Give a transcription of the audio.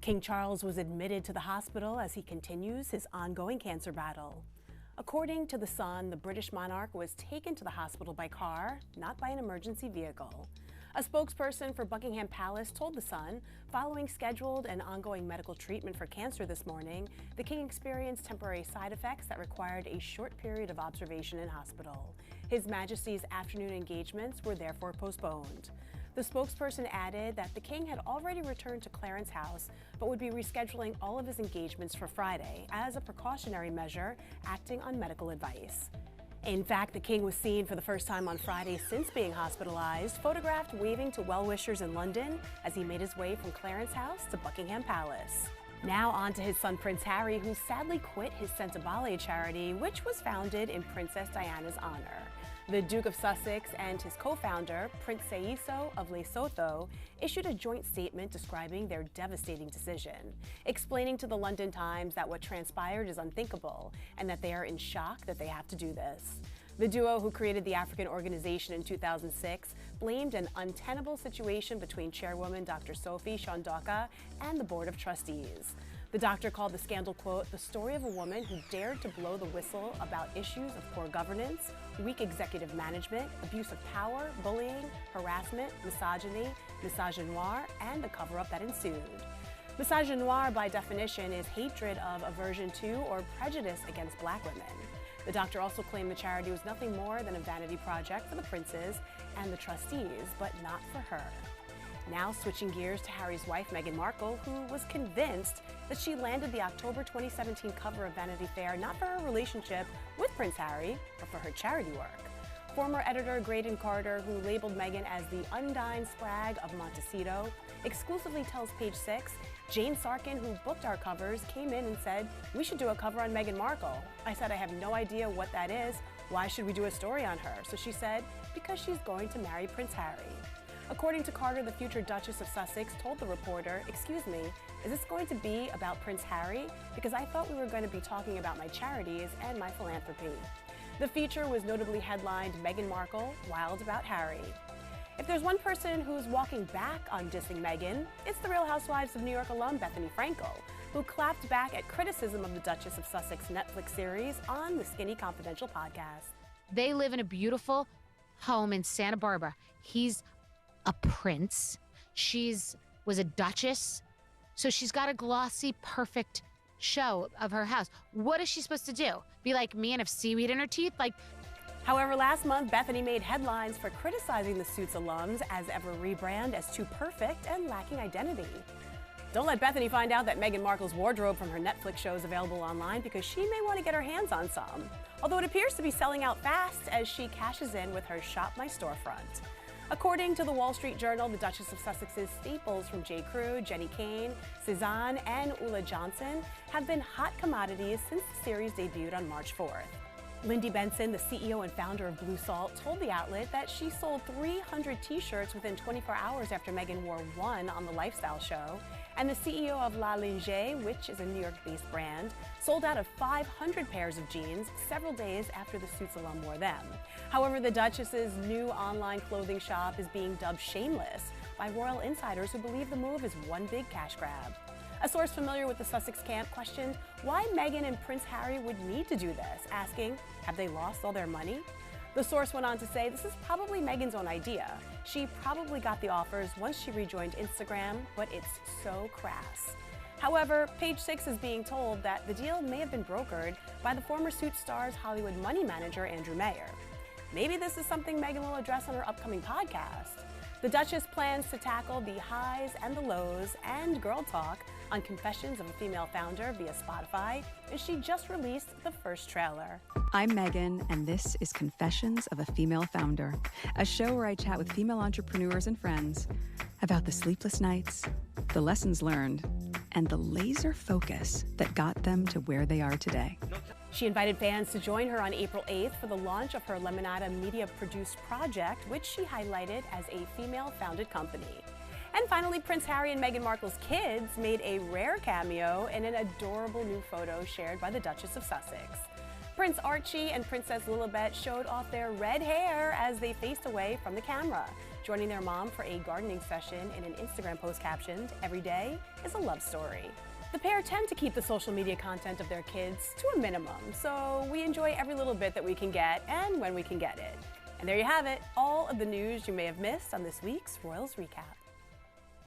King Charles was admitted to the hospital as he continues his ongoing cancer battle. According to The Sun, the British monarch was taken to the hospital by car, not by an emergency vehicle. A spokesperson for Buckingham Palace told The Sun, following scheduled and ongoing medical treatment for cancer this morning, the king experienced temporary side effects that required a short period of observation in hospital. His Majesty's afternoon engagements were therefore postponed. The spokesperson added that the king had already returned to Clarence House, but would be rescheduling all of his engagements for Friday as a precautionary measure, acting on medical advice. In fact, the king was seen for the first time on Friday since being hospitalized, photographed waving to well-wishers in London as he made his way from Clarence House to Buckingham Palace. Now on to his son Prince Harry, who sadly quit his Sentebale charity, which was founded in Princess Diana's honor. The Duke of Sussex and his co-founder, Prince Seiso of Lesotho, issued a joint statement describing their devastating decision, explaining to the London Times that what transpired is unthinkable and that they are in shock that they have to do this. The duo, who created the African organization in 2006, blamed an untenable situation between chairwoman Dr. Sophie Shondoka and the board of trustees. The doctor called the scandal, quote, the story of a woman who dared to blow the whistle about issues of poor governance, weak executive management, abuse of power, bullying, harassment, misogyny, misogynoir, and the cover-up that ensued. Misogynoir, by definition, is hatred of, aversion to, or prejudice against black women. The doctor also claimed the charity was nothing more than a vanity project for the princes and the trustees, but not for her. Now switching gears to Harry's wife, Meghan Markle, who was convinced that she landed the October 2017 cover of Vanity Fair not for her relationship with Prince Harry, but for her charity work. Former editor Graydon Carter, who labeled Meghan as the undying sprag of Montecito, exclusively tells Page Six, Jane Sarkin, who booked our covers, came in and said, we should do a cover on Meghan Markle. I said, I have no idea what that is. Why should we do a story on her? So she said, because she's going to marry Prince Harry. According to Carter, the future Duchess of Sussex told the reporter, excuse me, is this going to be about Prince Harry? Because I thought we were going to be talking about my charities and my philanthropy. The feature was notably headlined, Meghan Markle, Wild About Harry. If there's one person who's walking back on dissing Meghan, it's the Real Housewives of New York alum Bethany Frankel, who clapped back at criticism of the Duchess of Sussex Netflix series on the Skinny Confidential podcast. They live in a beautiful home in Santa Barbara. He's a prince. Was a duchess. So she's got a glossy, perfect show of her house. What is she supposed to do? Be like me and have seaweed in her teeth? However, last month, Bethany made headlines for criticizing the Suits alums as ever rebrand as too perfect and lacking identity. Don't let Bethany find out that Meghan Markle's wardrobe from her Netflix show is available online, because she may want to get her hands on some. Although it appears to be selling out fast as she cashes in with her Shop My Storefront. According to the Wall Street Journal, the Duchess of Sussex's staples from J. Crew, Jenny Kane, Cezanne, and Ulla Johnson have been hot commodities since the series debuted on March 4th. Lindy Benson, the CEO and founder of Blue Salt, told the outlet that she sold 300 t-shirts within 24 hours after Meghan wore one on the lifestyle show. And the CEO of La Lingerie, which is a New York-based brand, sold out of 500 pairs of jeans several days after the Suits alum wore them. However, the Duchess's new online clothing shop is being dubbed shameless by royal insiders who believe the move is one big cash grab. A source familiar with the Sussex camp questioned why Meghan and Prince Harry would need to do this, asking, have they lost all their money? The source went on to say this is probably Meghan's own idea. She probably got the offers once she rejoined Instagram, but it's so crass. However, Page Six is being told that the deal may have been brokered by the former Suits star's Hollywood money manager, Andrew Mayer. Maybe this is something Meghan will address on her upcoming podcast. The Duchess plans to tackle the highs and the lows and girl talk on Confessions of a Female Founder via Spotify, and she just released the first trailer. I'm Megan, and this is Confessions of a Female Founder, a show where I chat with female entrepreneurs and friends about the sleepless nights, the lessons learned, and the laser focus that got them to where they are today. She invited fans to join her on April 8th for the launch of her Lemonada media-produced project, which she highlighted as a female-founded company. And finally, Prince Harry and Meghan Markle's kids made a rare cameo in an adorable new photo shared by the Duchess of Sussex. Prince Archie and Princess Lilibet showed off their red hair as they faced away from the camera, joining their mom for a gardening session in an Instagram post captioned, "Every day is a love story." The pair tend to keep the social media content of their kids to a minimum, so we enjoy every little bit that we can get and when we can get it. And there you have it, all of the news you may have missed on this week's Royals Recap.